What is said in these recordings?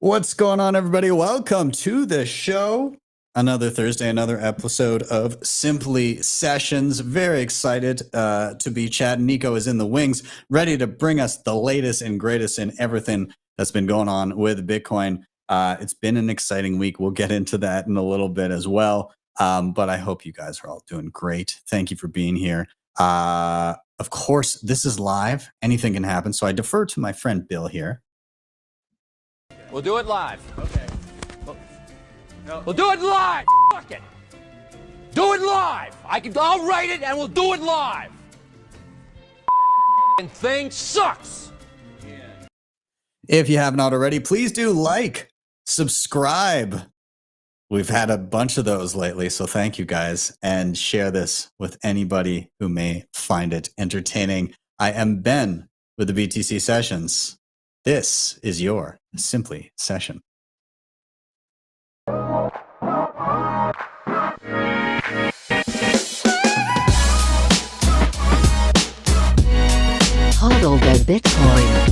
What's going on, everybody? Welcome to the show. Another Thursday, another episode of Simply Sessions. Very excited to be chatting. Nico is in the wings, ready to bring us the latest and greatest in everything that's been going on with Bitcoin. It's been an exciting week. We'll get into that in a little bit as well. But I hope you guys are all doing great. Thank you for being here. Of course, this is live. Anything can happen. So I defer to my friend Bill here. We'll do it live. Okay. We'll do it live. Fuck it. Do it live. I'll write it and we'll do it live. And thing sucks. If you have not already, please do like, subscribe. We've had a bunch of those lately, so thank you guys. And share this with anybody who may find it entertaining. I am Ben with the BTC Sessions. This is your Simply Session. Hodl the Bitcoin.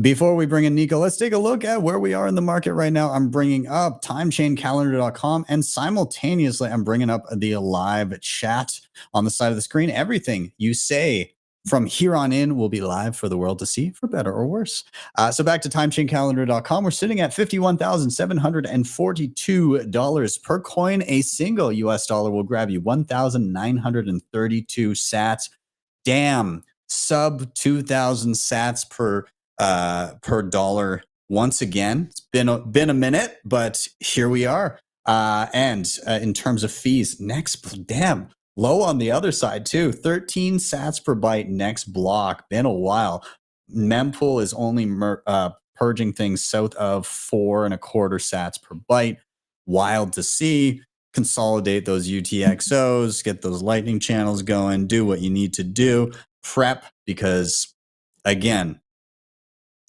Before we bring in Nico, let's take a look at where we are in the market right now. I'm bringing up timechaincalendar.com, and simultaneously I'm bringing up the live chat on the side of the screen. Everything you say from here on in will be live for the world to see, for better or worse. So back to timechaincalendar.com. We're sitting at $51,742 per coin. A single US dollar will grab you 1,932 sats. Damn, sub 2,000 sats per dollar once again. It's been a minute, but here we are. And in terms of fees, next, damn, low on the other side too. 13 sats per byte next block. Been a while. Mempool is only purging things south of 4.25 sats per byte. Wild to see. Consolidate those UTXOs, get those lightning channels going, do what you need to do. Prep, because again,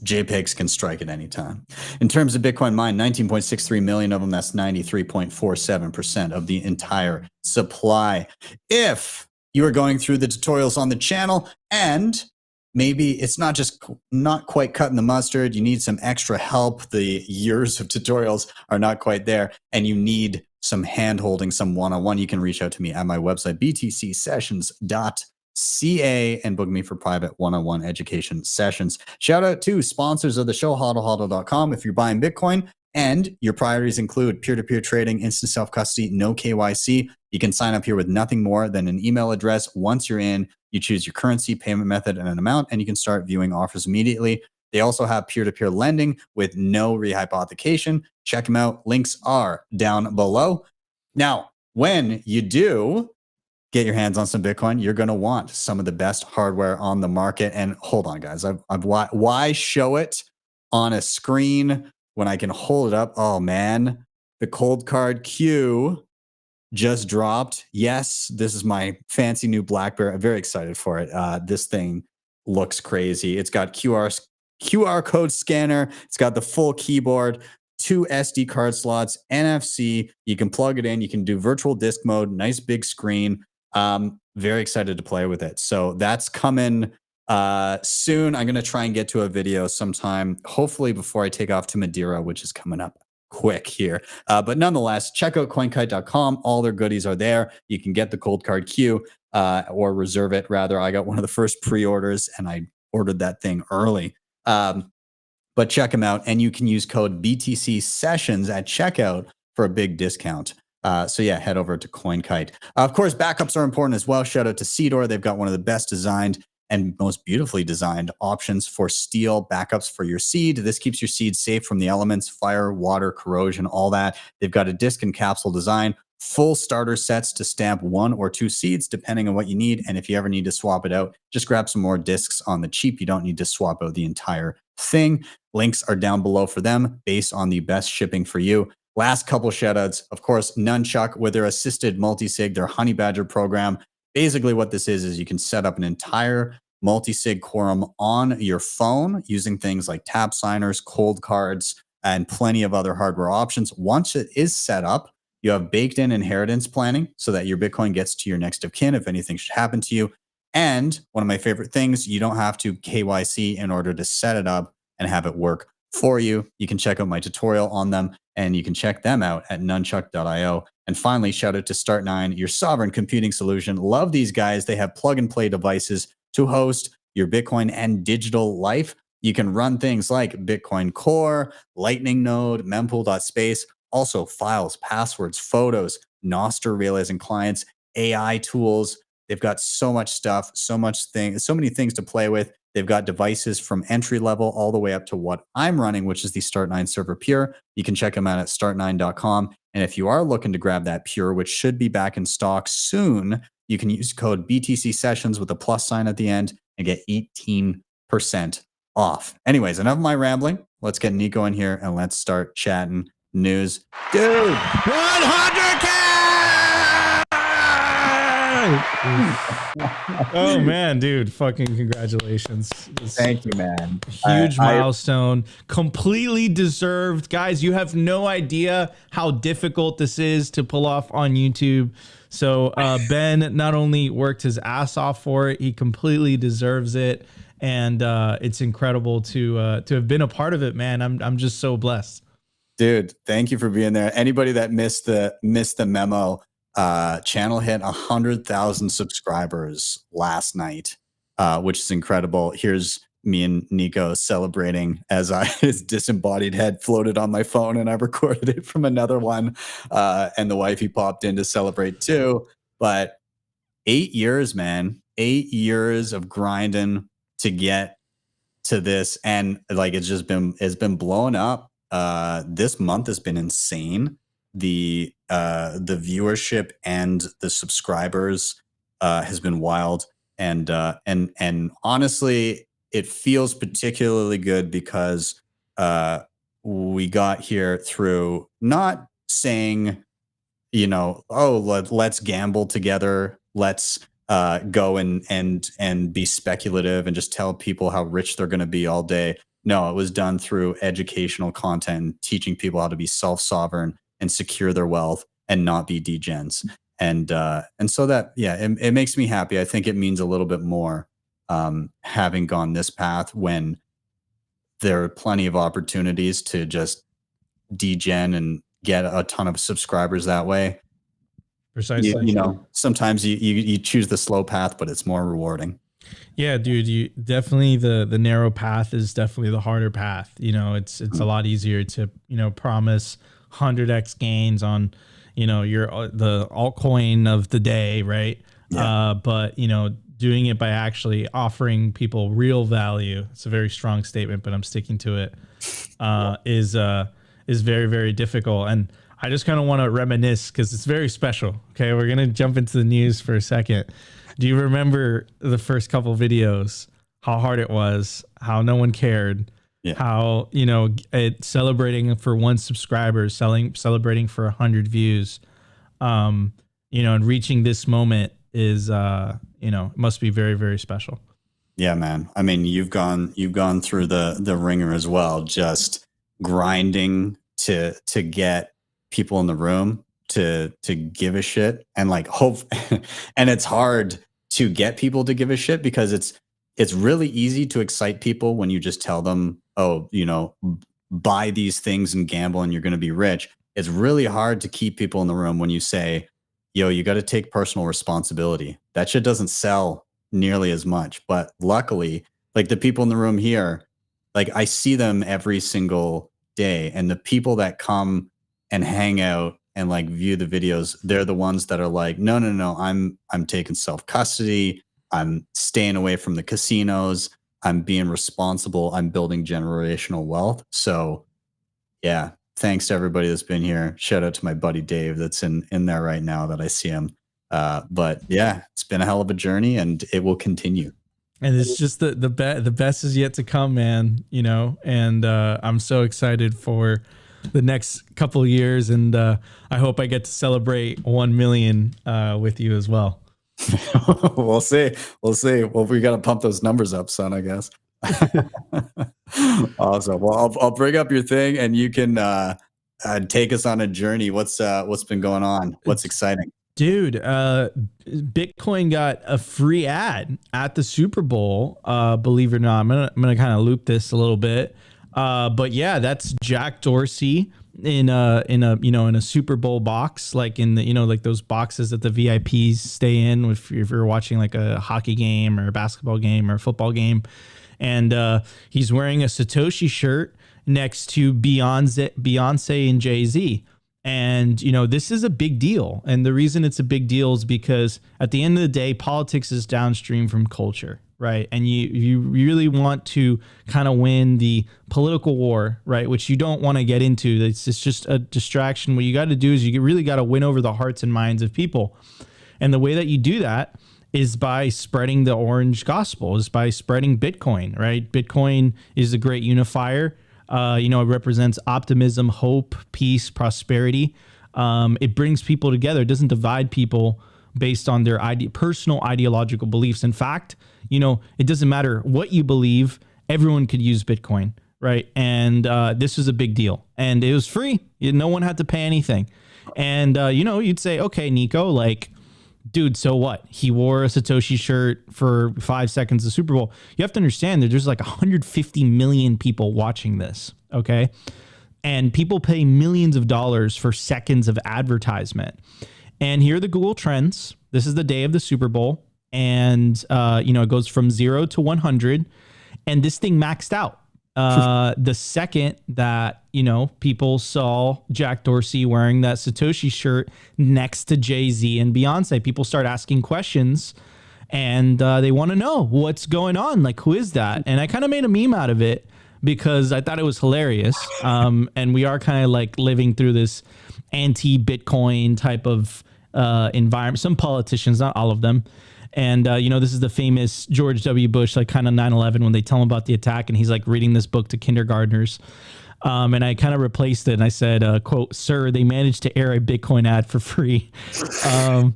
JPEGs can strike at any time. In terms of Bitcoin mined, 19.63 million of them. That's 93.47% of the entire supply. If you are going through the tutorials on the channel and maybe it's not quite cutting the mustard, you need some extra help, the years of tutorials are not quite there, and you need some hand-holding, some one-on-one, you can reach out to me at my website, btcsessions.ca, and book me for private one-on-one education sessions. Shout out to sponsors of the show, hodlhodl.com. If you're buying Bitcoin and your priorities include peer-to-peer trading, instant self-custody, no KYC, you can sign up here with nothing more than an email address. Once you're in, you choose your currency, payment method, and an amount, and you can start viewing offers immediately. They also have peer-to-peer lending with no rehypothecation. Check them out. Links are down below. Now, when you do get your hands on some Bitcoin, you're going to want some of the best hardware on the market. And hold on, guys. Why show it on a screen when I can hold it up? Oh, man. The Cold Card Q just dropped. Yes, this is my fancy new BlackBerry. I'm very excited for it. This thing looks crazy. It's got QR code scanner. It's got the full keyboard, 2 SD card slots, NFC. You can plug it in. You can do virtual disk mode, nice big screen. Very excited to play with it. So that's coming soon. I'm going to try and get to a video sometime, hopefully before I take off to Madeira, which is coming up quick here. But nonetheless, check out coinkite.com. All their goodies are there. You can get the Cold Card Q or reserve it, rather. I got one of the first pre-orders and I ordered that thing early. But check them out, and you can use code BTC Sessions at checkout for a big discount. So yeah, head over to CoinKite. Of course, backups are important as well. Shout out to Seedor. They've got one of the best designed and most beautifully designed options for steel backups for your seed. This keeps your seed safe from the elements, fire, water, corrosion, all that. They've got a disc and capsule design, full starter sets to stamp 1 or 2 seeds, depending on what you need. And if you ever need to swap it out, just grab some more discs on the cheap. You don't need to swap out the entire thing. Links are down below for them based on the best shipping for you. Last couple shout outs, of course, Nunchuck with their assisted multi-sig, their Honey Badger program. Basically what this is you can set up an entire multi-sig quorum on your phone using things like tap signers, cold cards, and plenty of other hardware options. Once it is set up, you have baked in inheritance planning so that your Bitcoin gets to your next of kin if anything should happen to you. And one of my favorite things, you don't have to KYC in order to set it up and have it work for you. You can check out my tutorial on them, and you can check them out at nunchuck.io. And finally, shout out to Start9, your sovereign computing solution. Love these guys. They have plug and play devices to host your Bitcoin and digital life. You can run things like Bitcoin Core, Lightning Node, mempool.space, also files, passwords, photos, Nostr realizing clients, AI tools. They've got so much stuff, so many things to play with. They've got devices from entry level all the way up to what I'm running, which is the Start9 Server Pure. You can check them out at start9.com. And if you are looking to grab that Pure, which should be back in stock soon, you can use code BTC Sessions with a plus sign at the end and get 18% off. Anyways, enough of my rambling. Let's get Nico in here and let's start chatting news. Dude, 100K! Oh man, dude, fucking congratulations. Thank you, man. Huge milestone, completely deserved. Guys, you have no idea how difficult this is to pull off on YouTube. So Ben not only worked his ass off for it, he completely deserves it. And it's incredible to have been a part of it, man. I'm just so blessed. Dude, thank you for being there. Anybody that missed the memo, channel hit 100,000 subscribers last night, which is incredible. Here's me and Nico celebrating as his disembodied head floated on my phone, and I recorded it from another one. And the wifey popped in to celebrate too. But 8 years, man, 8 years of grinding to get to this, and like it's been blowing up. This month has been insane. The viewership and the subscribers has been wild, and honestly, it feels particularly good because we got here through not saying, oh, let's gamble together, let's go and be speculative and just tell people how rich they're going to be all day. No, it was done through educational content, teaching people how to be self-sovereign and secure their wealth and not be degens. And so that, yeah, it makes me happy. I think it means a little bit more having gone this path when there are plenty of opportunities to just degen and get a ton of subscribers that way. Precisely. Sometimes you choose the slow path, but it's more rewarding. Yeah, dude, you definitely the narrow path is definitely the harder path. It's a lot easier to, promise 100x gains on, the altcoin of the day, right? Yeah. But, doing it by actually offering people real value, it's a very strong statement, but I'm sticking to it, is very, very difficult. And I just kind of want to reminisce because it's very special. Okay, we're going to jump into the news for a second. Do you remember the first couple videos, how hard it was, how no one cared, how, celebrating for 1 subscriber, celebrating for 100 views, and reaching this moment is, must be very, very special. Yeah, man. I mean, you've gone through the ringer as well, just grinding to get people in the room to give a shit, and like hope. And it's hard to get people to give a shit because it's really easy to excite people when you just tell them, oh, buy these things and gamble and you're going to be rich. It's really hard to keep people in the room when you say, yo, you got to take personal responsibility. That shit doesn't sell nearly as much. But luckily, like the people in the room here, like I see them every single day, and the people that come and hang out and like view the videos, they're the ones that are like, no, I'm taking self-custody. I'm staying away from the casinos. I'm being responsible. I'm building generational wealth. So yeah, thanks to everybody that's been here. Shout out to my buddy Dave that's in there right now that I see him. But yeah, it's been a hell of a journey, and it will continue. And it's just the best is yet to come, man, and I'm so excited for the next couple of years, and I hope I get to celebrate 1 million with you as well. We'll see. Well, we got to pump those numbers up, son, I guess. Awesome. Well, I'll bring up your thing, and you can take us on a journey. What's been going on? What's exciting? Dude, Bitcoin got a free ad at the Super Bowl. Believe it or not, I'm gonna kind of loop this a little bit. But yeah, that's Jack Dorsey in a Super Bowl box, like in the like those boxes that the VIPs stay in if you're watching like a hockey game or a basketball game or a football game, and he's wearing a Satoshi shirt next to Beyonce and Jay-Z. And, this is a big deal. And the reason it's a big deal is because at the end of the day, politics is downstream from culture, right? And you really want to kind of win the political war, right? Which you don't want to get into. It's just a distraction. What you got to do is you really got to win over the hearts and minds of people. And the way that you do that is by spreading the orange gospel, is by spreading Bitcoin, right? Bitcoin is a great unifier. It represents optimism, hope, peace, prosperity. It brings people together. It doesn't divide people based on their personal ideological beliefs. In fact, it doesn't matter what you believe. Everyone could use Bitcoin, right? And this is a big deal. And it was free. No one had to pay anything. And, you'd say, okay, Nico, like, dude, so what? He wore a Satoshi shirt for 5 seconds of Super Bowl. You have to understand that there's like 150 million people watching this, okay? And people pay millions of dollars for seconds of advertisement. And here are the Google Trends. This is the day of the Super Bowl. And, it goes from 0 to 100. And this thing maxed out. The second that, people saw Jack Dorsey wearing that Satoshi shirt next to Jay-Z and Beyonce, people start asking questions and they want to know what's going on. Like, who is that? And I kind of made a meme out of it because I thought it was hilarious. And we are kind of like living through this anti-Bitcoin type of environment. Some politicians, not all of them. And, this is the famous George W. Bush, like kind of 9/11 when they tell him about the attack and he's like reading this book to kindergartners. And I kind of replaced it and I said, quote, "Sir, they managed to air a Bitcoin ad for free." It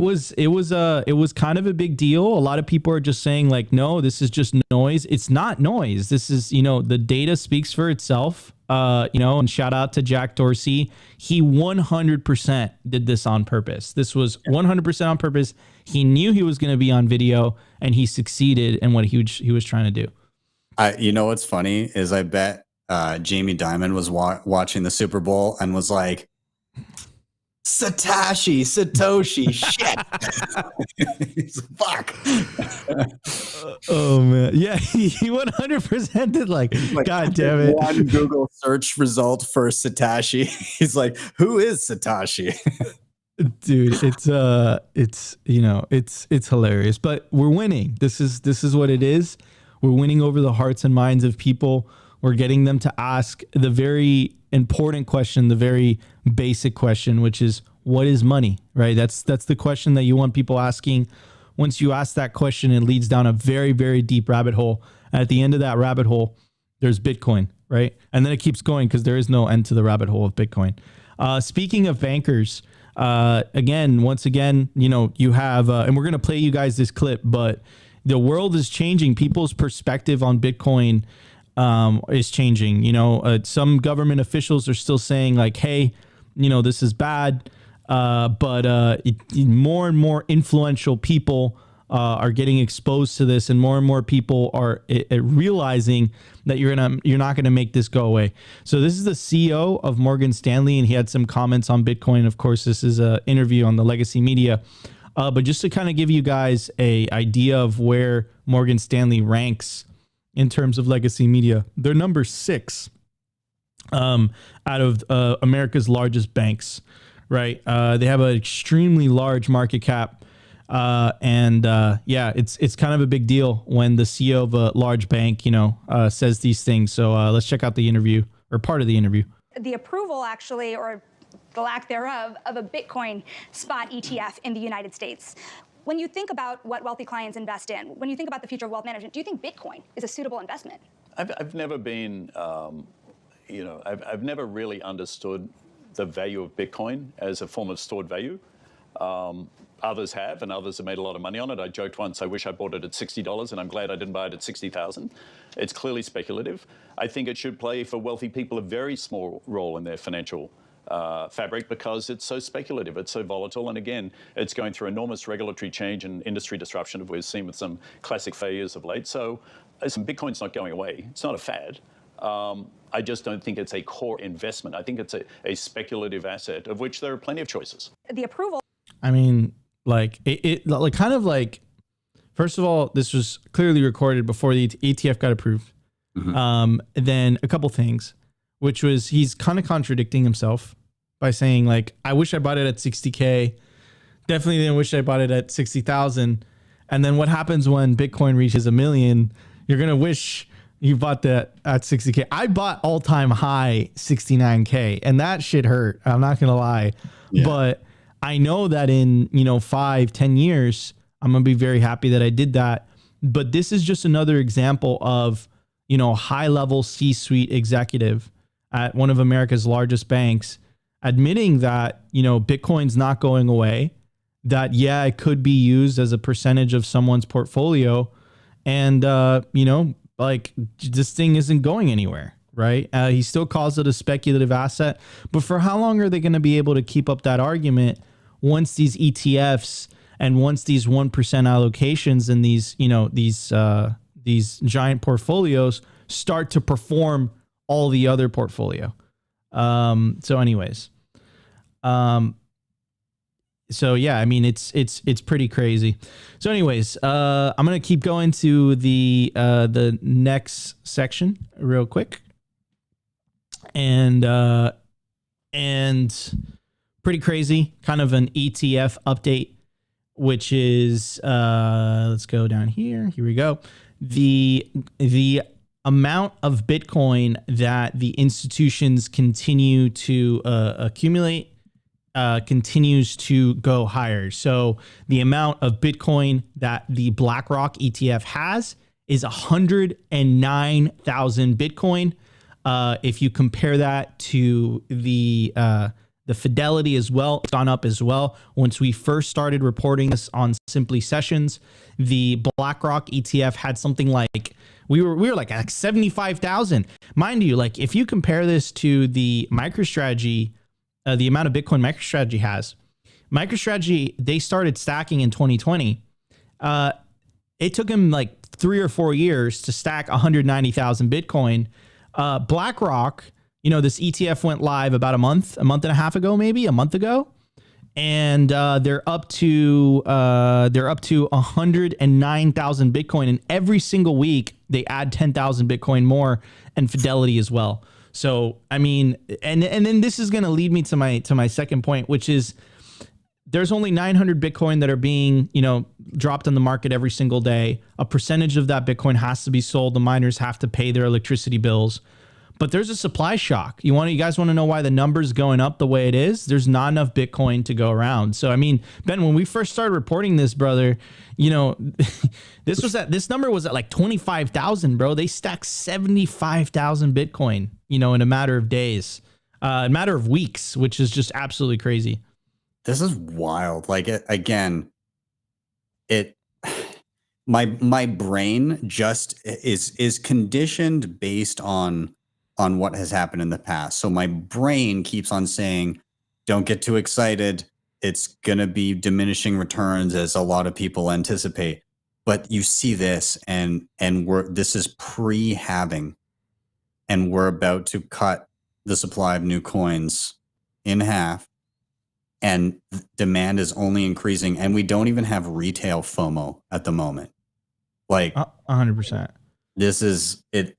was kind of a big deal. A lot of people are just saying like, no, this is just noise. It's not noise. This is, the data speaks for itself. And shout out to Jack Dorsey. He 100% did this on purpose. This was 100% on purpose. He knew he was going to be on video and he succeeded in what he was trying to do. What's funny is I bet Jamie Dimon was watching the Super Bowl and was like, Satoshi, shit. He's fuck. Oh man, yeah, he 100% did. Like, God damn it! One Google search result for Satoshi. He's like, who is Satoshi? Dude, it's hilarious. But we're winning. This is what it is. We're winning over the hearts and minds of people. We're getting them to ask the very important question, the very basic question, which is, what is money, right? That's the question that you want people asking. Once you ask that question, it leads down a very, very deep rabbit hole. At the end of that rabbit hole, there's Bitcoin, right? And then it keeps going because there is no end to the rabbit hole of Bitcoin. Speaking of bankers, once again, you have, and we're going to play you guys this clip, but the world is changing. People's perspective on Bitcoin is changing. Some government officials are still saying like, hey, this is bad. But more and more influential people are getting exposed to this, and more people are realizing that you're not going to make this go away. So this is the CEO of Morgan Stanley, and he had some comments on Bitcoin. Of course, this is an interview on the Legacy Media. But just to kind of give you guys a idea of where Morgan Stanley ranks in terms of Legacy Media, they're number 6 out of America's largest banks, right? They have an extremely large market cap. It's kind of a big deal when the CEO of a large bank, says these things. So let's check out the interview, or part of the interview. The approval, actually, or the lack thereof, of a Bitcoin spot ETF in the United States. When you think about what wealthy clients invest in, when you think about the future of wealth management, do you think Bitcoin is a suitable investment? I've never been, I've never really understood the value of Bitcoin as a form of stored value. Others have, and others have made a lot of money on it. I joked once, I wish I bought it at $60, and I'm glad I didn't buy it at $60,000. It's clearly speculative. I think it should play for wealthy people a very small role in their financial fabric because it's so speculative, it's so volatile, and again, it's going through enormous regulatory change and industry disruption that we've seen with some classic failures of late. So Bitcoin's not going away. It's not a fad. I just don't think it's a core investment. I think it's a speculative asset of which there are plenty of choices. The approval. I mean, like like kind of like, first of all, this was clearly recorded before the ETF got approved. Then a couple things, which was he's kind of contradicting himself by saying like, I wish I bought it at 60K. Definitely didn't wish I bought it at 60,000. And then what happens when Bitcoin reaches 1 million? You're going to wish you bought that at 60K. I bought all time high 69K and that shit hurt. I'm not going to lie. Yeah. But I know that in, 5-10 years, I'm going to be very happy that I did that. But this is just another example of, high level C-suite executive at one of America's largest banks admitting that, Bitcoin's not going away, that, yeah, it could be used as a percentage of someone's portfolio. And, like this thing isn't going anywhere, right? He still calls it a speculative asset. But for how long are they going to be able to keep up that argument once these ETFs and once these 1% allocations and these giant portfolios start to perform all the other portfolio? So anyways, so yeah, I mean, it's pretty crazy. So anyways, I'm going to keep going to the next section real quick. And pretty crazy, kind of an ETF update, which is, let's go down here. Here we go. The amount of Bitcoin that the institutions continue to accumulate continues to go higher. So the amount of Bitcoin that the BlackRock ETF has is 109,000 Bitcoin. If you compare that to the Fidelity as well, it's gone up as well. Once we first started reporting this on Simply Sessions, the BlackRock ETF had something like, we were like 75,000. Mind you, like if you compare this to the MicroStrategy, the amount of Bitcoin MicroStrategy has. MicroStrategy, they started stacking in 2020. It took them like 3 or 4 years to stack 190,000 Bitcoin. BlackRock, this ETF went live about a month and a half ago, maybe a month ago. And they're up to 109,000 Bitcoin. And every single week they add 10,000 Bitcoin more, and Fidelity as well. So, I mean, and then this is going to lead me to my second point, which is there's only 900 Bitcoin that are being, dropped on the market every single day. A percentage of that Bitcoin has to be sold. The miners have to pay their electricity bills. But there's a supply shock. You guys want to know why the number's going up the way it is? There's not enough Bitcoin to go around. So, I mean, Ben, when we first started reporting this, brother, this number was at like 25,000, bro. They stacked 75,000 Bitcoin, in a matter of days, a matter of weeks, which is just absolutely crazy. This is wild. Like my brain just is conditioned based on what has happened in the past. So my brain keeps on saying, don't get too excited. It's going to be diminishing returns as a lot of people anticipate. But you see this and this is pre-halving, and we're about to cut the supply of new coins in half, and demand is only increasing, and we don't even have retail FOMO at the moment. Like 100%. This is it.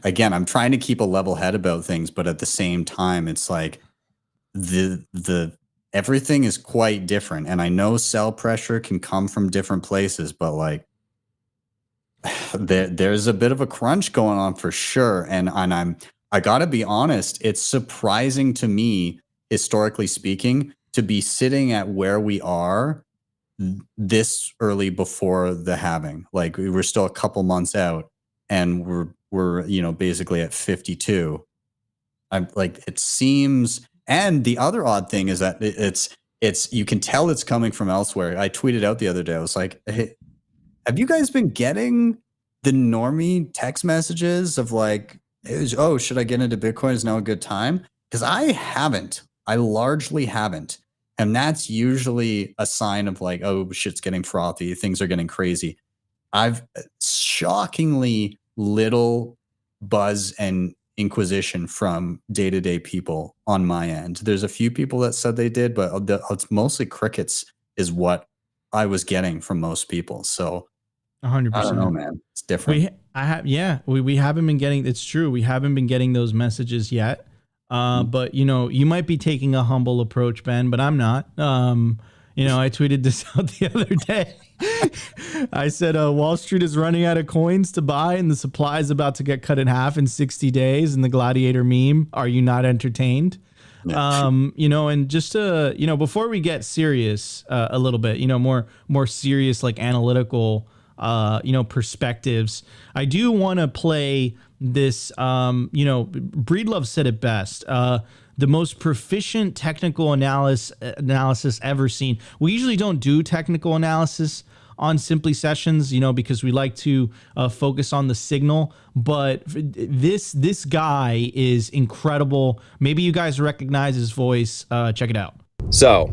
Again, I'm trying to keep a level head about things, but at the same time, it's like the everything is quite different. And I know sell pressure can come from different places, but like there's a bit of a crunch going on for sure. And I gotta be honest, it's surprising to me, historically speaking, to be sitting at where we are this early before the halving. Like we were still a couple months out, and we're basically at 52. I'm like, it seems, and the other odd thing is that it's you can tell it's coming from elsewhere. I tweeted out the other day, I was like, hey, have you guys been getting the normie text messages of like, should I get into Bitcoin? Is now a good time? Because I haven't. I largely haven't. And that's usually a sign of like, oh, shit's getting frothy. Things are getting crazy. I've shockingly little buzz and inquisition from day-to-day people on my end. There's a few people that said they did, but it's mostly crickets is what I was getting from most people. So 100%. I don't know, man. It's different. We haven't been getting, it's true. We haven't been getting those messages yet. But you know, you might be taking a humble approach, Ben, but I'm not. You know, I tweeted this out the other day. I said, Wall Street is running out of coins to buy and the supply is about to get cut in half in 60 days. And the gladiator meme, are you not entertained? Yeah. You know, and just to, you know, before we get serious a little bit, you know, more serious, like analytical, you know, perspectives, I do want to play this, you know, Breedlove said it best. The most proficient technical analysis ever seen. We usually don't do technical analysis on Simply Sessions, you know, because we like to focus on the signal. But this guy is incredible. Maybe you guys recognize his voice. Check it out. So,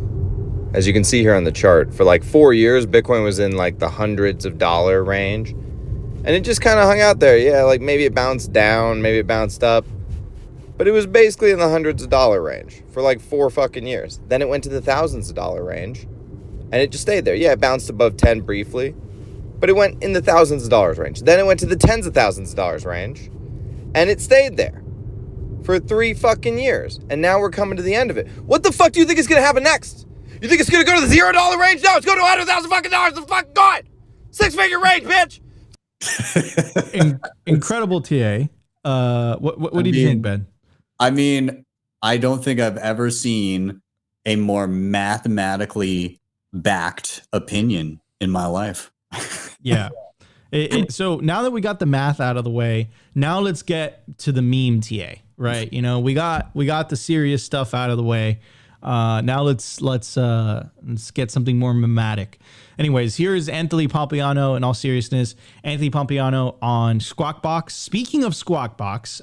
as you can see here on the chart, for like 4 years, Bitcoin was in like the hundreds of dollar range. And it just kind of hung out there. Yeah, like maybe it bounced down, maybe it bounced up. But it was basically in the hundreds of dollar range for like 4 fucking years. Then it went to the thousands of dollar range. And it just stayed there. Yeah, it bounced above 10 briefly. But it went in the thousands of dollars range. Then it went to the tens of thousands of dollars range. And it stayed there for 3 fucking years. And now we're coming to the end of it. What the fuck do you think is going to happen next? You think it's going to go to the $0 range? No, it's going to $100,000 fucking dollars. It's fucking gone. 6-figure range, bitch. Incredible TA. What do you think, Ben? I mean, I don't think I've ever seen a more mathematically backed opinion in my life. Yeah. So now that we got the math out of the way, now let's get to the meme TA, right? You know, we got the serious stuff out of the way. Now let's get something more mematic. Anyways, here is Anthony Pompliano. In all seriousness, Anthony Pompliano on Squawk Box. Speaking of Squawk Box,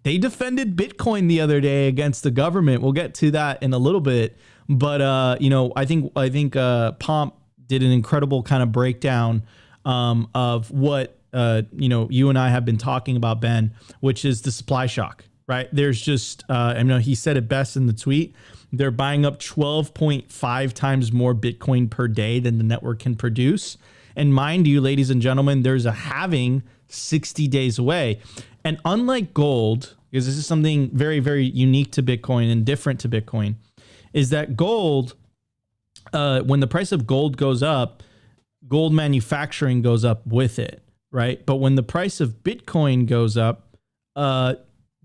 they defended Bitcoin the other day against the government. We'll get to that in a little bit, but you know, I think Pomp did an incredible kind of breakdown of what you know, you and I have been talking about, Ben, which is the supply shock. Right. There's just I know he said it best in the tweet. They're buying up 12.5 times more Bitcoin per day than the network can produce. And mind you, ladies and gentlemen, there's a halving 60 days away. And unlike gold, because this is something very, very unique to Bitcoin and different to Bitcoin, is that gold, when the price of gold goes up, gold manufacturing goes up with it. Right. But when the price of Bitcoin goes up,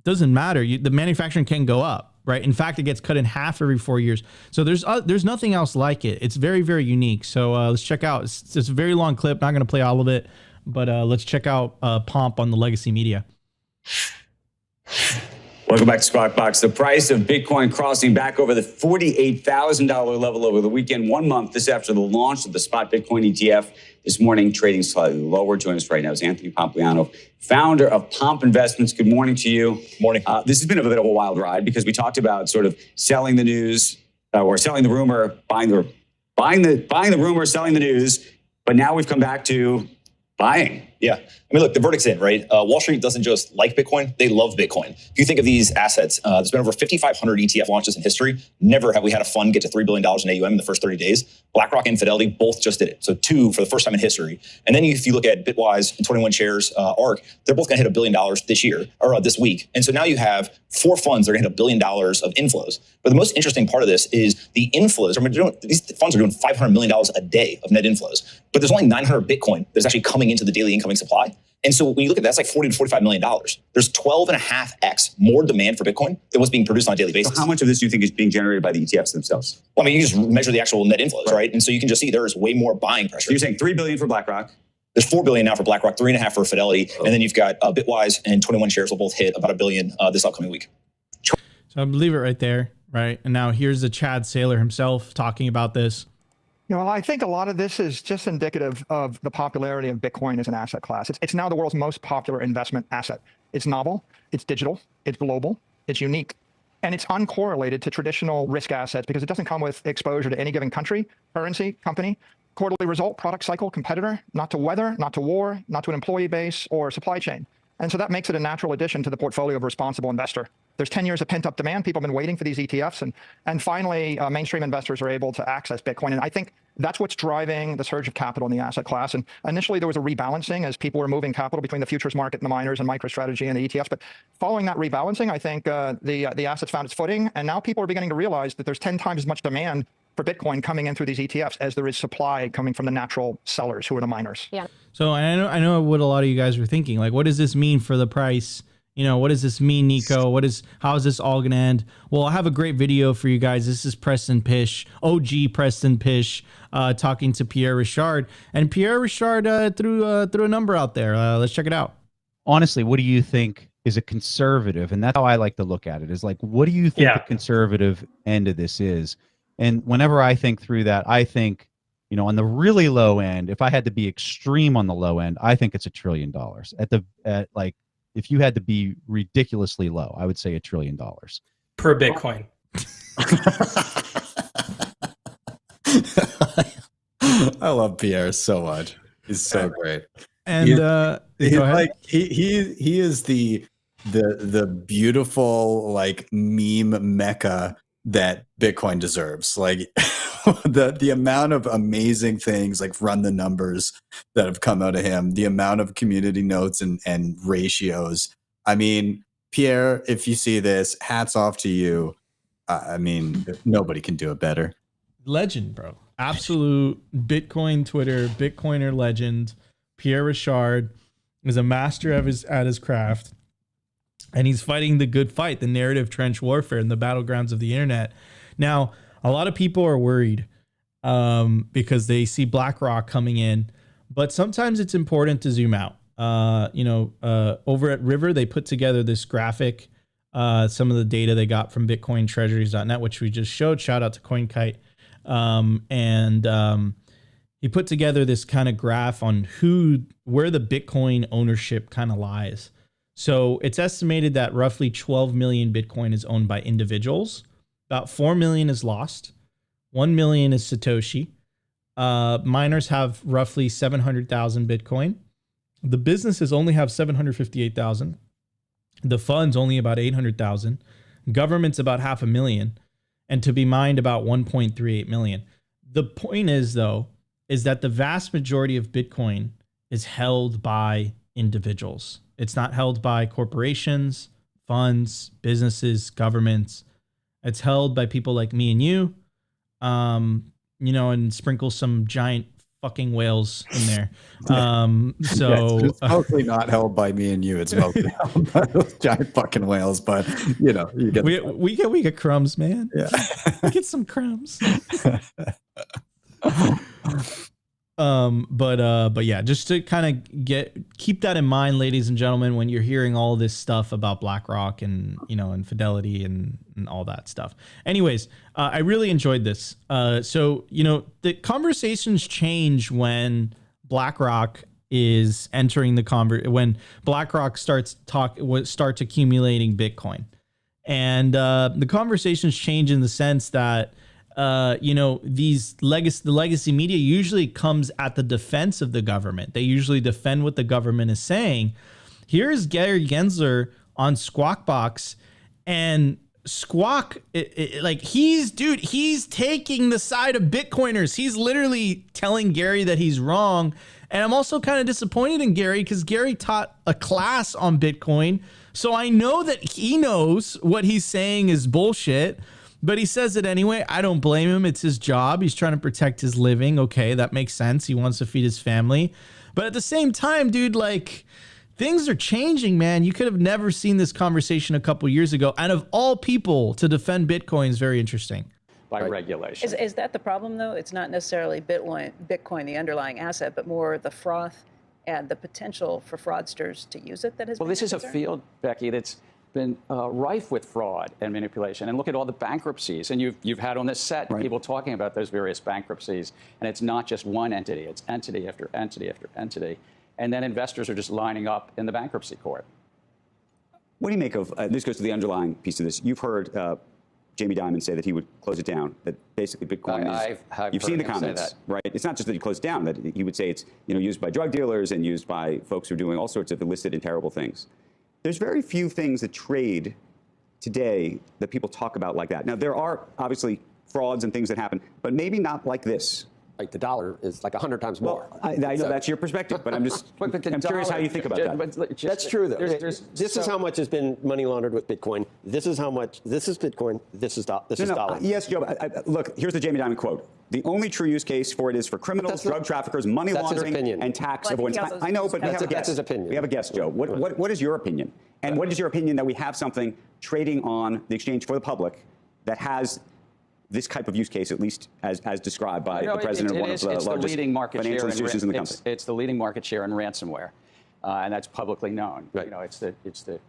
doesn't matter. The manufacturing can go up, right? In fact, it gets cut in half every 4 years. So there's nothing else like it. It's very, very unique. So let's check out. It's a very long clip. Not going to play all of it, but let's check out Pomp on the legacy media. Welcome back to Squawk Box. The price of Bitcoin crossing back over the $48,000 level over the weekend, 1 month this after the launch of the spot Bitcoin ETF. This morning, trading slightly lower. Joining us right now is Anthony Pompliano, founder of Pomp Investments. Good morning to you. Morning. This has been a bit of a wild ride because we talked about sort of selling the news or selling the rumor, buying the rumor, selling the news. But now we've come back to buying. Yeah. I mean, look, the verdict's in, right? Wall Street doesn't just like Bitcoin, they love Bitcoin. If you think of these assets, there's been over 5,500 ETF launches in history. Never have we had a fund get to $3 billion in AUM in the first 30 days. BlackRock and Fidelity both just did it. So 2 for the first time in history. And then if you look at Bitwise and 21 Shares, ARK, they're both going to hit $1 billion this year or this week. And so now you have 4 funds that are going to hit $1 billion of inflows. But the most interesting part of this is the inflows. I mean, these funds are doing $500 million a day of net inflows. But there's only 900 Bitcoin that's actually coming into the daily incoming supply. And so when you look at that, that's like $40 to $45 million. There's 12.5x more demand for Bitcoin than what's being produced on a daily basis. So how much of this do you think is being generated by the ETFs themselves? Well, I mean, you just measure the actual net inflows, right? And so you can just see there is way more buying pressure. So you're saying $3 billion for BlackRock. There's $4 billion now for BlackRock, 3.5 for Fidelity. Oh. And then you've got Bitwise and 21 Shares will both hit about $1 billion this upcoming week. So I believe it right there, right? And now here's the Chad Saylor himself talking about this. You know, I think a lot of this is just indicative of the popularity of Bitcoin as an asset class. It's now the world's most popular investment asset. It's novel, it's digital, it's global, it's unique. And it's uncorrelated to traditional risk assets because it doesn't come with exposure to any given country, currency, company, quarterly result, product cycle, competitor, not to weather, not to war, not to an employee base or supply chain. And so that makes it a natural addition to the portfolio of a responsible investor. There's 10 years of pent-up demand. People have been waiting for these ETFs. And finally, mainstream investors are able to access Bitcoin. And I think that's what's driving the surge of capital in the asset class. And initially, there was a rebalancing as people were moving capital between the futures market and the miners and MicroStrategy and the ETFs. But following that rebalancing, I think the assets found its footing. And now people are beginning to realize that there's 10 times as much demand for Bitcoin coming in through these ETFs as there is supply coming from the natural sellers who are the miners. Yeah. So I know what a lot of you guys were thinking. Like, what does this mean for the price? You know, what does this mean, Nico? How is this all gonna end? Well, I have a great video for you guys. This is Preston Pish, OG Preston Pish, talking to Pierre Richard, and Pierre Richard threw a number out there. Let's check it out. Honestly, what do you think is a conservative? And that's how I like to look at it. Is like, what do you think the conservative end of this is? And whenever I think through that, I think, you know, on the really low end, if I had to be extreme on the low end, I think it's $1 trillion. Like, if you had to be ridiculously low, I would say $1 trillion per Bitcoin. I love Pierre so much. He's so great. And he's go ahead. like he is the beautiful like meme mecca that Bitcoin deserves. Like the amount of amazing things like run the numbers that have come out of him, the amount of community notes and ratios. I mean, Pierre, if you see this, hats off to you. I mean, nobody can do it better. Legend, bro. Absolute Bitcoin Twitter, Bitcoiner legend. Pierre Richard is a master of at his craft. And he's fighting the good fight, the narrative trench warfare in the battlegrounds of the internet. Now, a lot of people are worried because they see BlackRock coming in, but sometimes it's important to zoom out. Over at River, they put together this graphic, some of the data they got from BitcoinTreasuries.net, which we just showed. Shout out to CoinKite. He put together this kind of graph on where the Bitcoin ownership kind of lies. So it's estimated that roughly 12 million Bitcoin is owned by individuals. About 4 million is lost. 1 million is Satoshi. Miners have roughly 700,000 Bitcoin. The businesses only have 758,000. The funds only about 800,000. Government's about 500,000. And to be mined about 1.38 million. The point is, though, is that the vast majority of Bitcoin is held by individuals. It's not held by corporations, funds, businesses, governments. It's held by people like me and you, and sprinkle some giant fucking whales in there. So yes, it's mostly not held by me and you. It's mostly held by those giant fucking whales. But you get we get crumbs, man. Yeah, we get some crumbs. But yeah, just to kind of keep that in mind, ladies and gentlemen, when you're hearing all this stuff about BlackRock and and Fidelity and all that stuff. Anyways, I really enjoyed this. So the conversations change when BlackRock is entering the when BlackRock starts accumulating Bitcoin, and the conversations change in the sense that the legacy media usually comes at the defense of the government. They usually defend what the government is saying. Here's Gary Gensler on Squawk Box, and Squawk, he's taking the side of Bitcoiners. He's literally telling Gary that he's wrong. And I'm also kind of disappointed in Gary because Gary taught a class on Bitcoin. So I know that he knows what he's saying is bullshit. But he says it anyway. I don't blame him. It's his job. He's trying to protect his living. Okay, that makes sense. He wants to feed his family. But at the same time, dude, things are changing, man. You could have never seen this conversation a couple years ago. And of all people, to defend Bitcoin is very interesting. By regulation. Is that the problem, though? It's not necessarily Bitcoin, the underlying asset, but more the froth and the potential for fraudsters to use it that has been This is a concern? field, Becky, that's been rife with fraud and manipulation. And look at all the bankruptcies. And you've had on this set people talking about those various bankruptcies. And it's not just one entity. It's entity after entity after entity. And then investors are just lining up in the bankruptcy court. What do you make of this? Goes to the underlying piece of this. You've heard Jamie Dimon say that he would close it down. That basically Bitcoin I've you've seen the heard him say comments, that. right? It's not just that he closed it down. That he would say it's used by drug dealers and used by folks who are doing all sorts of illicit and terrible things. There's very few things that trade today that people talk about like that. Now there are obviously frauds and things that happen, but maybe not like this. Like the dollar is like 100 times more. Well, I know that's your perspective, but I'm just I'm curious how you think about that. That's true, though. This is how much has been money laundered with Bitcoin. This is how much. This is Bitcoin. This is dollar. Yes, Joe. Look, here's the Jamie Dimon quote. The only true use case for it is for criminals, drug traffickers, money laundering, and tax avoidance. I know, but we have a guest. That's his opinion. We have a guest, Joe. What is your opinion? And what is your opinion that we have something trading on the exchange for the public that has this type of use case, at least as described by the president of one of the largest financial institutions in the country? It's the leading market share in ransomware, and that's publicly known. Right. It's the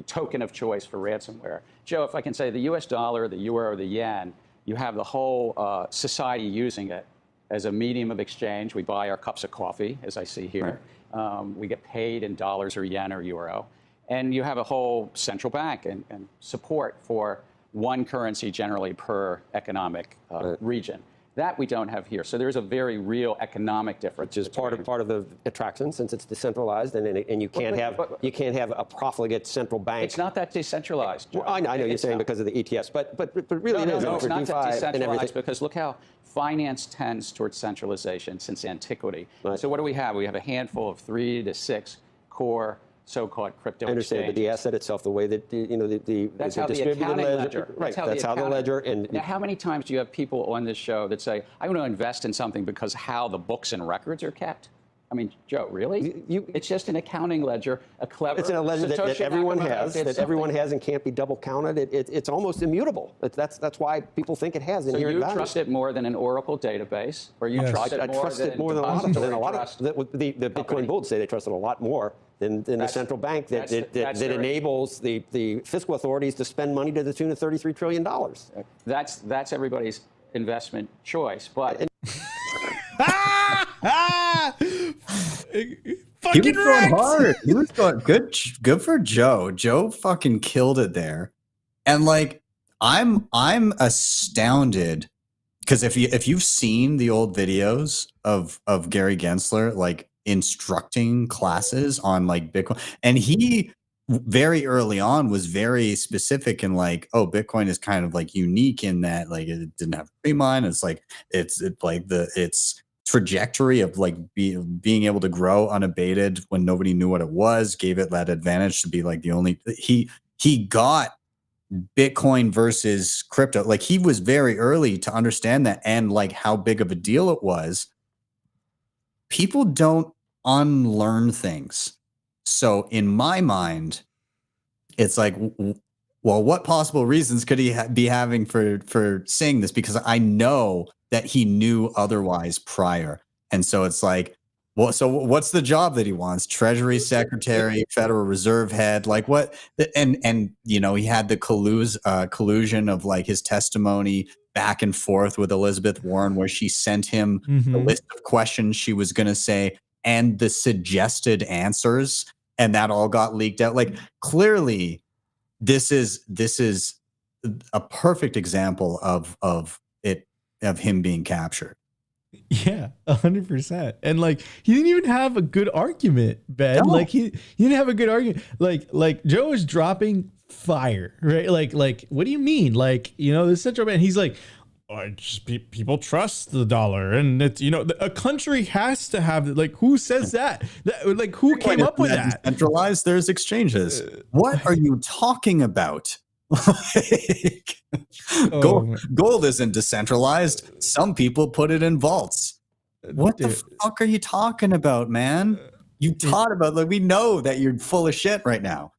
token of choice for ransomware. Joe, if I can say, the U.S. dollar, the euro, the yen, you have the whole society using it as a medium of exchange. We buy our cups of coffee, as I see here. Right. We get paid in dollars or yen or euro, and you have a whole central bank and support for one currency generally per economic region. That we don't have here. So there's a very real economic difference. Which is part of the attraction, since it's decentralized, and you can't have a profligate central bank. It's not that decentralized, Joe. Well, I know you're saying because of the ETFs, but really it is. No, it's not that decentralized, because look how finance tends towards centralization since antiquity. Right. So what do we have? We have a handful of 3 to 6 core so-called crypto I understand, exchanges. but the asset itself, the way that that's the how the distributed accounting ledger, right? That's how the ledger. And now, how many times do you have people on this show that say, "I want to invest in something because how the books and records are kept"? I mean, Joe, really? It's just an accounting ledger, a clever. It's a ledger that everyone has, and can't be double counted. It's almost immutable. That's why people think it has inherent value. So you trust it more than an Oracle database, or you trust it more I trust it more than a lot of the Bitcoin bulls say they trust it a lot more than the central bank that enables the fiscal authorities to spend money to the tune of $33 trillion. That's everybody's investment choice, but. He was going hard. He was going good for Joe. Joe fucking killed it there. And like I'm astounded because if you've seen the old videos of Gary Gensler like instructing classes on like Bitcoin, and he very early on was very specific in like, oh, Bitcoin is kind of like unique in that like it didn't have pre-mine. It's like it's trajectory of like being able to grow unabated when nobody knew what it was gave it that advantage to be like the only he got Bitcoin versus crypto. Like he was very early to understand that and like how big of a deal it was. People don't unlearn things. So in my mind, it's like, well, what possible reasons could he be having for saying this? Because I know that he knew otherwise prior. And so it's like, well, so what's the job that he wants? Treasury Secretary, Federal Reserve head, like what? And you know, he had the collusion of like his testimony back and forth with Elizabeth Warren, where she sent him the list of questions she was going to say and the suggested answers, and that all got leaked out. Like clearly, this is a perfect example of him being captured. Yeah, 100%. And like he didn't even have a good argument, Ben. No. Like he didn't have a good argument. Like Joe is dropping fire, right? Like what do you mean? Like, you know, the central bank. He's like, people trust the dollar, and it's, you know, a country has to have, like, who says that? Like who came up with that? Decentralized. There's exchanges. What are you talking about? Like, gold isn't decentralized. Some people put it in vaults. What the fuck are you talking about, man? You taught about, like, we know that you're full of shit right now.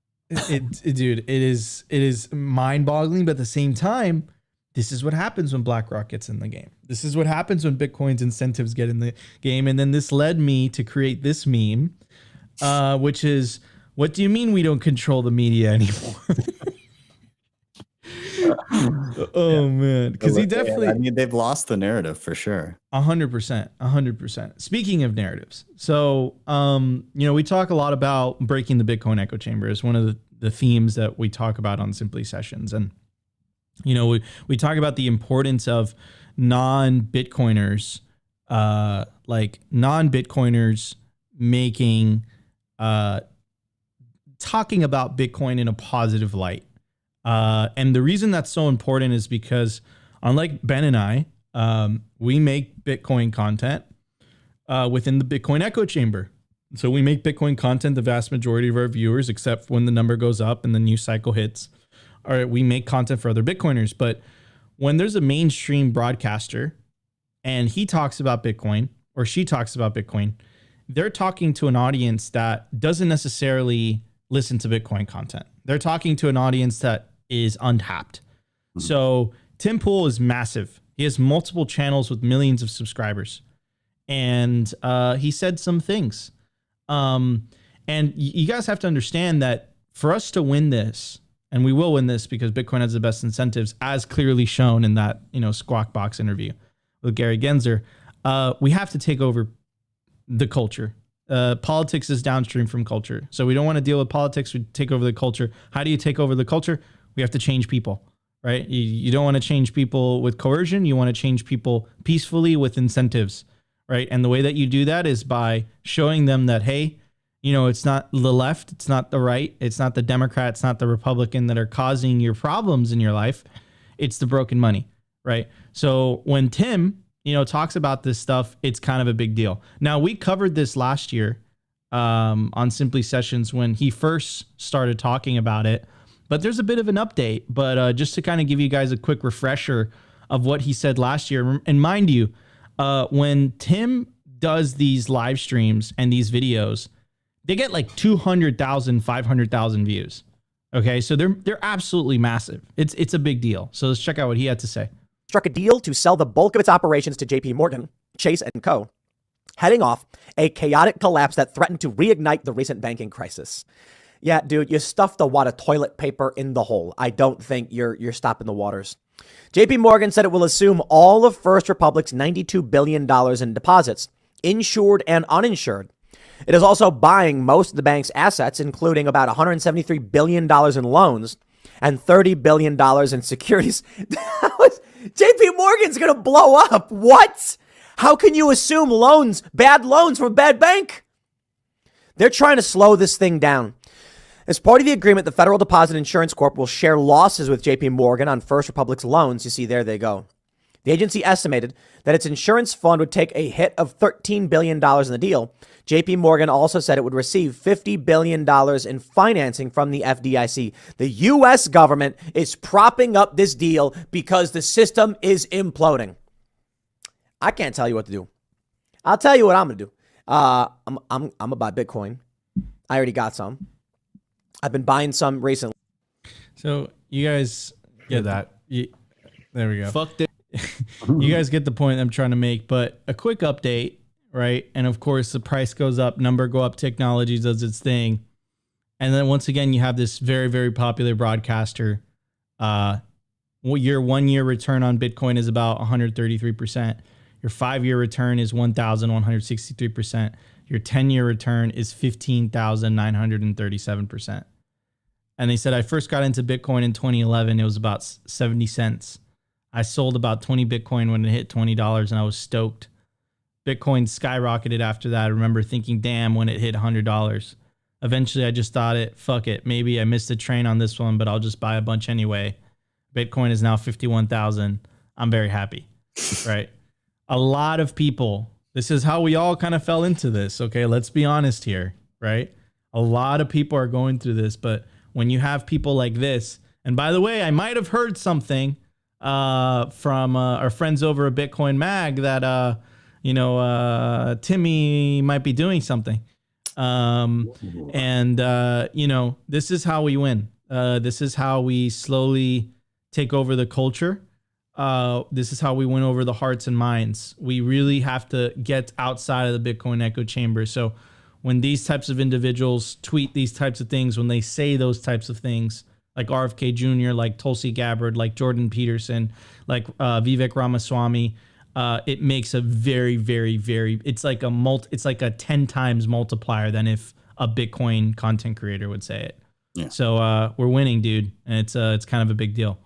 Dude, it is mind-boggling, but at the same time, this is what happens when BlackRock gets in the game. This is what happens when Bitcoin's incentives get in the game. And then this led me to create this meme, which is, what do you mean we don't control the media anymore? Oh man, because he definitely, I mean, they've lost the narrative for sure. 100%. Speaking of narratives, so you know, we talk a lot about breaking the Bitcoin echo chamber as one of the themes that we talk about on Simply Sessions. And, you know, we talk about the importance of non-Bitcoiners, making, talking about Bitcoin in a positive light. And the reason that's so important is because, unlike Ben and I, we make Bitcoin content within the Bitcoin echo chamber. So we make Bitcoin content, the vast majority of our viewers, except when the number goes up and the new cycle hits, we make content for other Bitcoiners. But when there's a mainstream broadcaster and he talks about Bitcoin or she talks about Bitcoin, they're talking to an audience that doesn't necessarily listen to Bitcoin content. They're talking to an audience that is untapped. Mm-hmm. So Tim Pool is massive. He has multiple channels with millions of subscribers. And he said some things. And you guys have to understand that for us to win this, and we will win this because Bitcoin has the best incentives, as clearly shown in that, Squawk Box interview with Gary Gensler, we have to take over the culture. Politics is downstream from culture. So we don't want to deal with politics. We take over the culture. How do you take over the culture? We have to change people, right? You don't want to change people with coercion. You want to change people peacefully with incentives, right? And the way that you do that is by showing them that, hey, it's not the left, it's not the right, it's not the Democrat, it's not the Republican that are causing your problems in your life. It's the broken money, right? So when Tim, talks about this stuff, it's kind of a big deal. Now, we covered this last year on Simply Sessions when he first started talking about it, but there's a bit of an update. But just to kind of give you guys a quick refresher of what he said last year, and mind you, when Tim does these live streams and these videos, they get like 200,000, 500,000 views. Okay, so they're absolutely massive. It's a big deal. So let's check out what he had to say. Struck a deal to sell the bulk of its operations to JP Morgan, Chase & Co., heading off a chaotic collapse that threatened to reignite the recent banking crisis. Yeah, dude, you stuffed a wad of toilet paper in the hole. I don't think you're stopping the waters. JP Morgan said it will assume all of First Republic's $92 billion in deposits, insured and uninsured. It is also buying most of the bank's assets, including about $173 billion in loans and $30 billion in securities. JP Morgan's going to blow up. What? How can you assume bad loans from a bad bank? They're trying to slow this thing down. As part of the agreement, the Federal Deposit Insurance Corp will share losses with JP Morgan on First Republic's loans. You see, there they go. The agency estimated that its insurance fund would take a hit of $13 billion in the deal. JP Morgan also said it would receive $50 billion in financing from the FDIC. The U.S. government is propping up this deal because the system is imploding. I can't tell you what to do. I'll tell you what I'm going to do. I'm going to buy Bitcoin. I already got some. I've been buying some recently. So you guys get that. There we go. Fuck it. You guys get the point I'm trying to make, but a quick update, right? And of course, the price goes up, number go up, technology does its thing. And then once again, you have this very, very popular broadcaster. Your 1 year return on Bitcoin is about 133%. Your 5 year return is 1,163%. Your 10-year return is 15,937%. And they said, I first got into Bitcoin in 2011. It was about 70 cents. I sold about 20 Bitcoin when it hit $20 and I was stoked. Bitcoin skyrocketed after that. I remember thinking, damn, when it hit $100. Eventually, I just thought fuck it. Maybe I missed the train on this one, but I'll just buy a bunch anyway. Bitcoin is now 51,000. I'm very happy, right? A lot of people, this is how we all kind of fell into this. Okay, let's be honest here, right? A lot of people are going through this, but when you have people like this, and by the way, I might have heard something from our friends over at Bitcoin Mag that, Timmy might be doing something. This is how we win. This is how we slowly take over the culture. This is how we win over the hearts and minds. We really have to get outside of the Bitcoin echo chamber. So when these types of individuals tweet these types of things, when they say those types of things, like RFK Jr., like Tulsi Gabbard, like Jordan Peterson, like Vivek Ramaswamy, it makes a very, very, very, it's like a 10 times multiplier than if a Bitcoin content creator would say it. Yeah. So we're winning, dude, and it's kind of a big deal.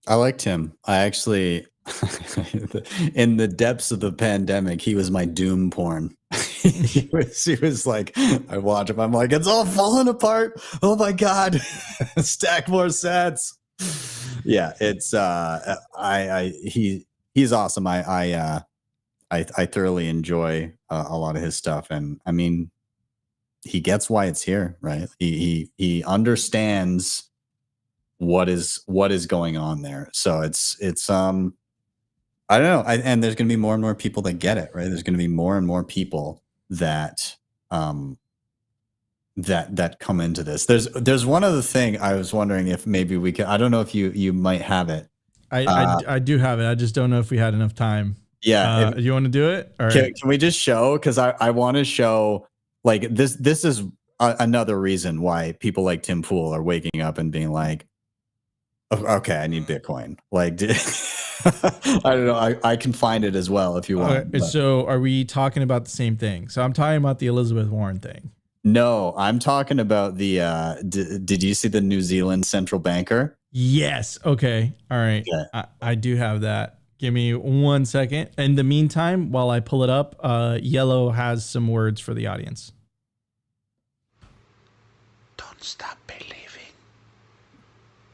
I liked him. I actually, in the depths of the pandemic, he was my doom porn. he was like, I watch him. I'm like, it's all falling apart. Oh my God. Stack more sets. Yeah, it's he's awesome. I thoroughly enjoy a lot of his stuff, and I mean, he gets why it's here, right? He understands what is going on there. So it's I don't know. And there's going to be more and more people that get it, right? There's going to be more and more people that that come into this. There's one other thing I was wondering if maybe we could. I don't know if you might have it. I do have it. I just don't know if we had enough time. Yeah. You want to do it? Or Can we just show? Because I want to show like this. This is another reason why people like Tim Pool are waking up and being like, okay, I need Bitcoin. Like, I don't know. I can find it as well if you want. So are we talking about the same thing? So I'm talking about the Elizabeth Warren thing. No, I'm talking about the, did you see the New Zealand central banker? Yes. Okay. All right. Okay. I do have that. Give me 1 second. In the meantime, while I pull it up, Yellow has some words for the audience. Don't stop believing.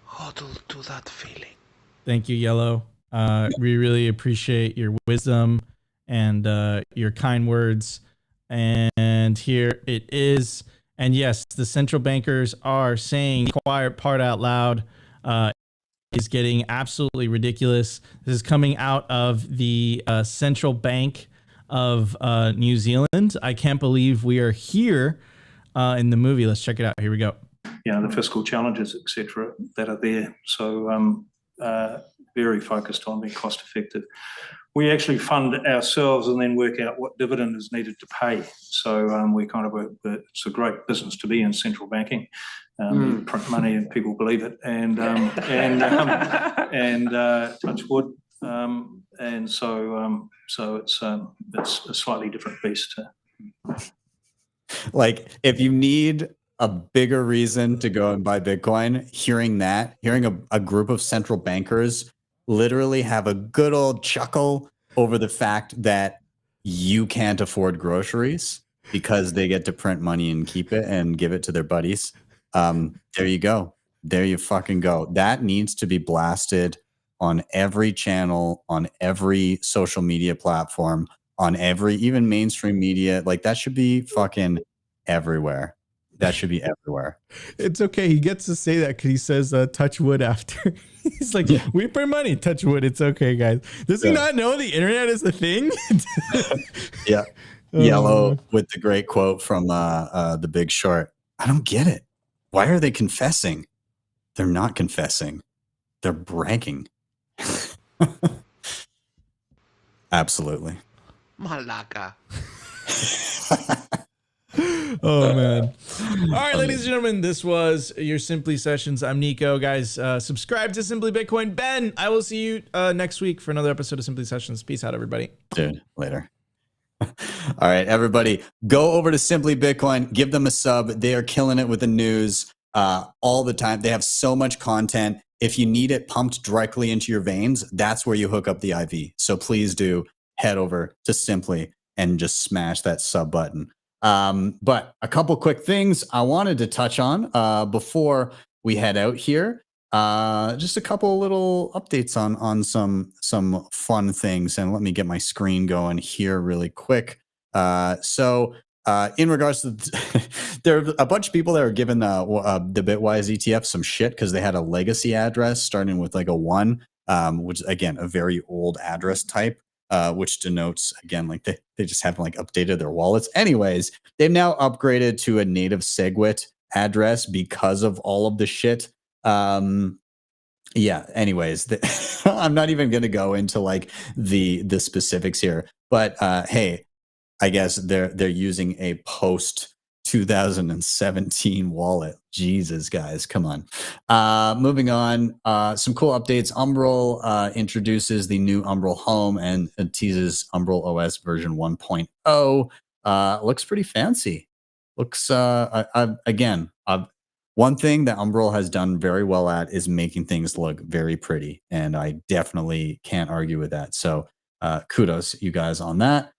Hodl to that feeling. Thank you, Yellow. We really appreciate your wisdom and your kind words. And here it is. And yes, the central bankers are saying quiet part out loud is getting absolutely ridiculous. This is coming out of the Central Bank of New Zealand. I can't believe we are here in the movie. Let's check it out. Here we go. The fiscal challenges, etc., that are there. So very focused on being cost effective. We actually fund ourselves and then work out what dividend is needed to pay. So we kind of it's a great business to be in, central banking. You print money and people believe it, and touch wood. And so it's a slightly different beast. Like if you need a bigger reason to go and buy Bitcoin, hearing a group of central bankers literally have a good old chuckle over the fact that you can't afford groceries because they get to print money and keep it and give it to their buddies. There you go. There you fucking go. That needs to be blasted on every channel, on every social media platform, on every, even mainstream media. Like that should be fucking everywhere. That should be everywhere. It's okay. He gets to say that because he says touch wood after. He's like, we print money, touch wood. It's okay, guys. Does he not know the internet is a thing? Yeah. Yellow with the great quote from The Big Short. I don't get it. Why are they confessing? They're not confessing. They're bragging. Absolutely. Malaka. Oh man. All right, ladies and gentlemen, this was your Simply Sessions. I'm Nico. Guys, subscribe to Simply Bitcoin. Ben, I will see you next week for another episode of Simply Sessions. Peace out, everybody. Dude, later. All right, everybody, go over to Simply Bitcoin, give them a sub. They are killing it with the news all the time. They have so much content. If you need it pumped directly into your veins, that's where you hook up the IV. So please do head over to Simply and just smash that sub button. But a couple quick things I wanted to touch on before we head out here. Just a couple little updates on some fun things, and let me get my screen going here really quick. So in regards to there are a bunch of people that are giving the Bitwise ETF some shit because they had a legacy address starting with like a 1, which again a very old address type. Which denotes, again, like they just haven't like updated their wallets. Anyways, they've now upgraded to a native SegWit address because of all of the shit. Yeah, anyways, I'm not even going to go into like the specifics here. But hey, I guess they're using a post 2017 wallet. Jesus, guys, come on. Moving on, some cool updates. Umbrel introduces the new Umbrel Home and teases Umbrel OS version 1.0. Looks pretty fancy. Looks, one thing that Umbrel has done very well at is making things look very pretty, and I definitely can't argue with that. So kudos, you guys, on that.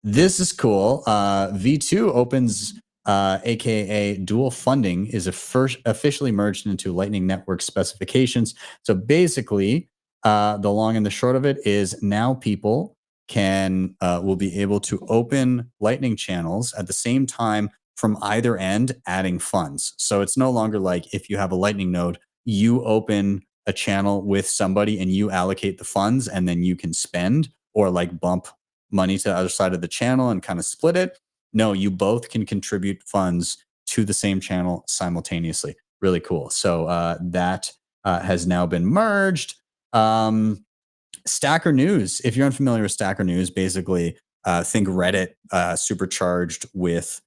This is cool. V2 opens, aka dual funding, is officially merged into Lightning Network specifications. So basically, the long and the short of it is now people will be able to open Lightning channels at the same time from either end, adding funds. So it's no longer like if you have a Lightning node, you open a channel with somebody and you allocate the funds and then you can spend or like bump money to the other side of the channel and kind of split it. No, you both can contribute funds to the same channel simultaneously. Really cool. So that has now been merged. Stacker News. If you're unfamiliar with Stacker News, basically think Reddit supercharged with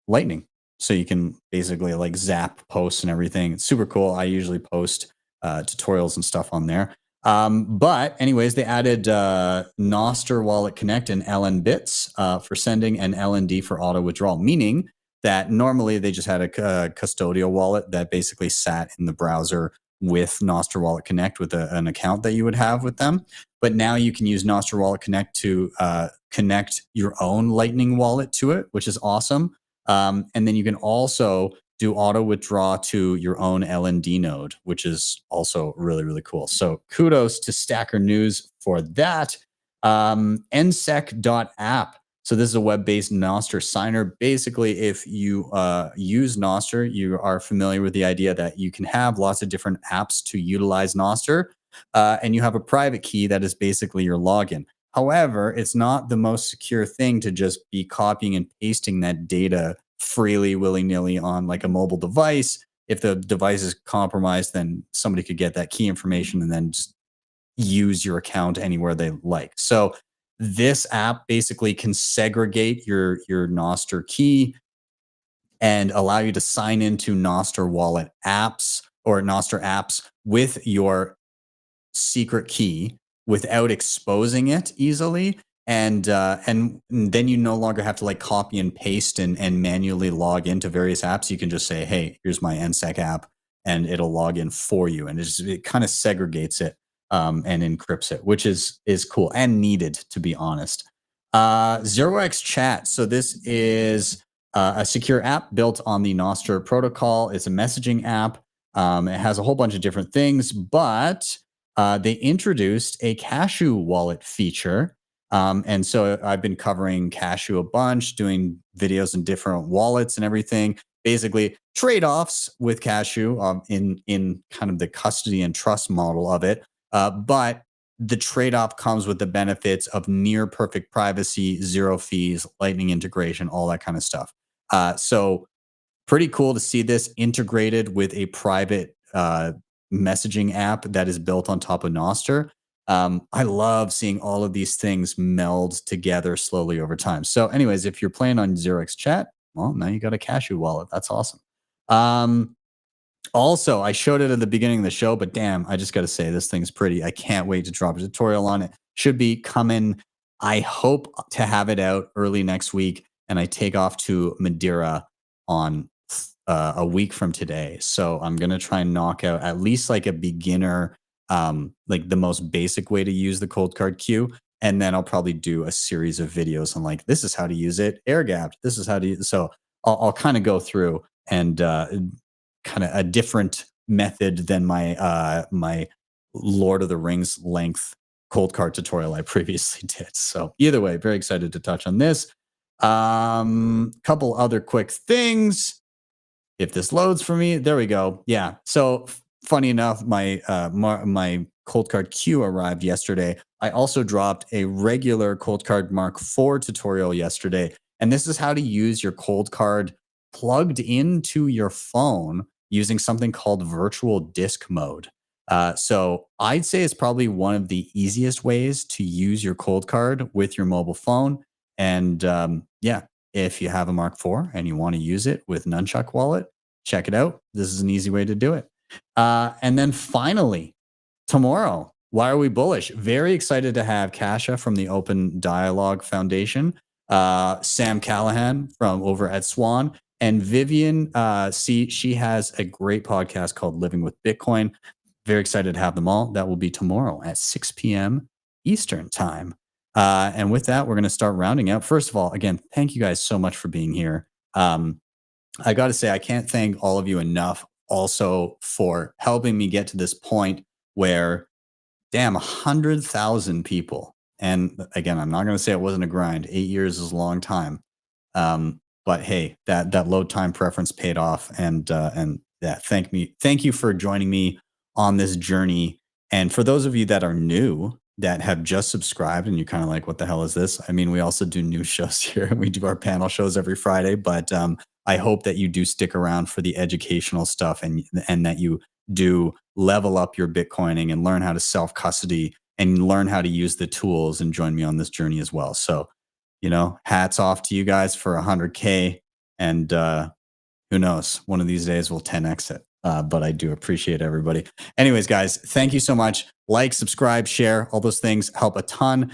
Lightning. So you can basically like zap posts and everything. It's super cool. I usually post tutorials and stuff on there. But anyways, they added Nostr Wallet Connect and LN bits for sending and LND for auto withdrawal, meaning that normally they just had a custodial wallet that basically sat in the browser with Nostr Wallet Connect with an account that you would have with them. But now you can use Nostr Wallet Connect to connect your own Lightning wallet to it, which is awesome. And then you can also do auto withdraw to your own LND node, which is also really, really cool. So kudos to Stacker News for that. nsec.app. So this is a web-based Nostr signer. Basically, if you use Nostr, you are familiar with the idea that you can have lots of different apps to utilize Nostr, and you have a private key that is basically your login. However, it's not the most secure thing to just be copying and pasting that data freely, willy-nilly on like a mobile device. If the device is compromised, then somebody could get that key information and then just use your account anywhere they like. So this app basically can segregate your Nostr key and allow you to sign into Nostr wallet apps or Nostr apps with your secret key without exposing it easily. And then you no longer have to like copy and paste and manually log into various apps. You can just say, hey, here's my NSEC app, and it'll log in for you. And it kind of segregates it and encrypts it, which is cool and needed, to be honest. 0x Chat. So this is a secure app built on the Nostr protocol. It's a messaging app. It has a whole bunch of different things, but they introduced a Cashew wallet feature. And so I've been covering Cashew a bunch, doing videos in different wallets and everything. Basically, trade-offs with Cashew in kind of the custody and trust model of it. But the trade-off comes with the benefits of near perfect privacy, zero fees, Lightning integration, all that kind of stuff. So pretty cool to see this integrated with a private messaging app that is built on top of Nostr. I love seeing all of these things meld together slowly over time. So anyways, if you're playing on 0x Chat, well, now you got a Cashew wallet. That's awesome. Also, I showed it at the beginning of the show, but damn, I just got to say, this thing's pretty. I can't wait to drop a tutorial on it. Should be coming. I hope to have it out early next week, and I take off to Madeira on a week from today. So I'm going to try and knock out at least like a beginner, like the most basic way to use the cold card queue. And then I'll probably do a series of videos on like, this is how to use it, air gapped. This is how to use. So I'll kind of go through and kind of a different method than my my Lord of the Rings length cold card tutorial I previously did. So either way, very excited to touch on this. Couple other quick things. If this loads for me, there we go. Yeah. So funny enough, my my cold card queue arrived yesterday. I also dropped a regular cold card Mark IV tutorial yesterday. And this is how to use your cold card plugged into your phone using something called virtual disk mode. So I'd say it's probably one of the easiest ways to use your cold card with your mobile phone. And yeah, if you have a Mark IV and you want to use it with Nunchuck Wallet, check it out. This is an easy way to do it. And then finally, tomorrow, why are we bullish? Very excited to have Kasia from the Open Dialogue Foundation, Sam Callahan from over at Swan, And Vivian, she has a great podcast called Living with Bitcoin. Very excited to have them all. That will be tomorrow at 6 p.m. Eastern time. And with that, we're going to start rounding out. First of all, again, thank you guys so much for being here. I got to say, I can't thank all of you enough also for helping me get to this point where, damn, 100,000 people. And again, I'm not going to say it wasn't a grind. 8 years is a long time. But hey, that load time preference paid off. And yeah, thank you for joining me on this journey. And for those of you that are new, that have just subscribed and you're kind of like, what the hell is this? I mean, we also do news shows here. We do our panel shows every Friday, but I hope that you do stick around for the educational stuff and that you do level up your Bitcoining and learn how to self-custody and learn how to use the tools and join me on this journey as well. So, hats off to you guys for 100K. And who knows, one of these days we'll 10X it. But I do appreciate everybody. Anyways, guys, thank you so much. Like, subscribe, share, all those things help a ton.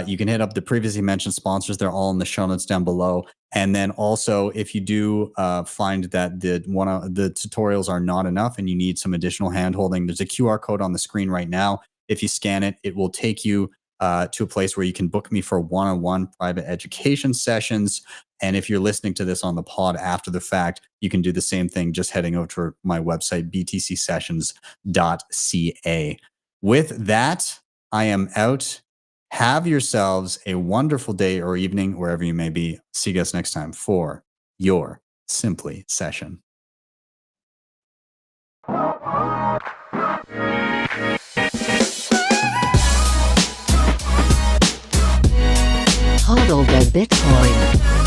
You can hit up the previously mentioned sponsors. They're all in the show notes down below. And then also, if you do find that the tutorials are not enough and you need some additional handholding, there's a QR code on the screen right now. If you scan it, it will take you to a place where you can book me for one-on-one private education sessions. And if you're listening to this on the pod after the fact, you can do the same thing, just heading over to my website, btcsessions.ca. With that, I am out. Have yourselves a wonderful day or evening, wherever you may be. See you guys next time for your Simply session. Hodl the Bitcoin.